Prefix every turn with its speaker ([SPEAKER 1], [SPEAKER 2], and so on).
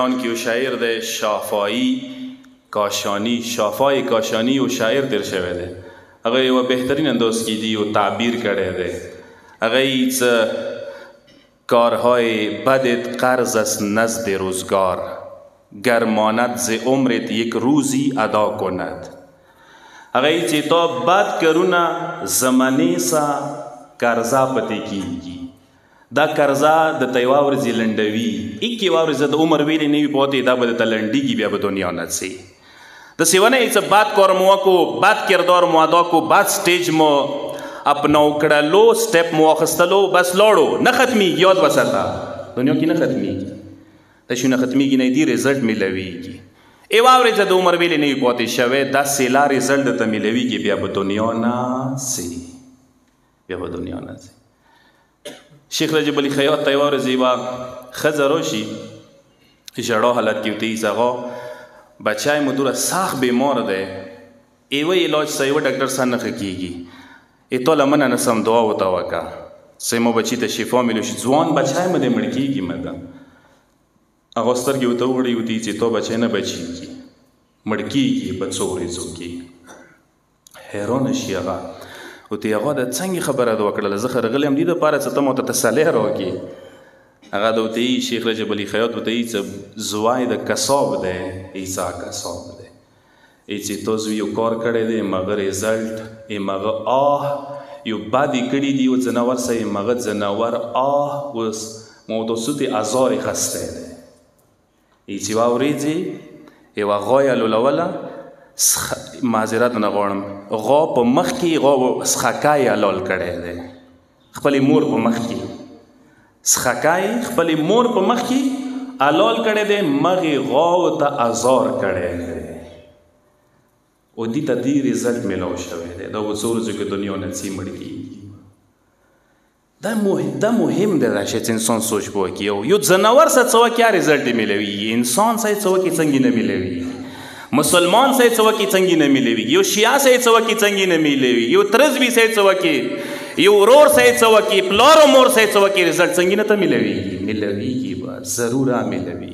[SPEAKER 1] که یو شاعر دی شافعی کاشانی یو شاعر تیر شوی دی هغه یو بهترین انداز کې دی یو تعبیر کړی دی هغه هیچ کارهای بدت قرض است نزد روزگار گر ماند ز عمرت یک روزی ادا کند هغه چې تو بد کرونه زمانه سا قرضا پتی کیږي دا قرضا د تیوا ورځې لنډوي اکی ورځ د عمر ویلې نه وي پوهې دا به د لنډیږي بیا به دنیا نه سي د سیونه ایڅ بات کورمو کو بات کردار مو ادا کو بات سټیج مو اپنو کړلو سټپ مو اخستلو بس لاړو نه ختمي یاد وساته دنیا کې نه ختمي د شنو ختميږي نه دی رزلټ ملويږي ای ورځ د عمر ویلې نه وي پوهې شوه دا سیلا رزلټ ته ملويږي بیا به دنیا نه سي بیا به دنیا نه سي شیخ رجب علی خیاط ته یوه ورځ یوه ښځه راشي ژړا حالت کې ورته ویځي هغه بچی مو دومره سخت بیمار دی یوه علاج سه یوه ډاکټر سره نه ښه کېږي ای تو له منه نه سم دعا ورته وکړه څه مو بچي ته شفا میلو شي ځوان بچی مې دی مړ کېږي مه ده هغه سترګې ورته وړی ورته چې تو بچی نه بچېږي مړ کېږي په څو ورځو کې حیرانه شي هغه ورته هغه د څنګه خبره ده وکړله زه خو راغلی یم دې دپاره چې ته ماته تسلی راوکړې هغه د ورته یي شیخ رجب علي خیاط ورته یي چې زوی د کساب دی عیسی کساب دی ای چې تو زوی یو کار کړی دی مغه ریزلټ ای مغه یو بد یې کړي دي یو ځناور سه یې مغه ځناور اوس مودسوتې ازار یې خستی دی ای چې یوه ورځې یوه غوا یې لولوله معذرت نه غواړم غوا په مخ کې غوا سخکای حلال کړی دی خپلې مور په مخ کې سخکای خپلې مور په مخ کې حلال کړی دی مغې غوا ته ازار کړی دی او دې ته دې رزلټ میلاو شوی دی دا به څو ورځو کې دنیا نه ځي مړ کېږي دا مهم دی دا چې انسان سوچ وکړي یو ځناور سره څه وکړي رزلټ یې میلوي انسان سره څه وکړي څنګه نه میلوي مسلمان سے څه وکړي څنګه نه میلوي یو شیعه سے څه وکړي څنګه نه میلوي یو ترزوي سے څه وکړي یو ورور سے څه وکړي پلار او مور سے څه وکړي رزلټ څنګه نه ته میلوي میلويږي به ضرور میلوي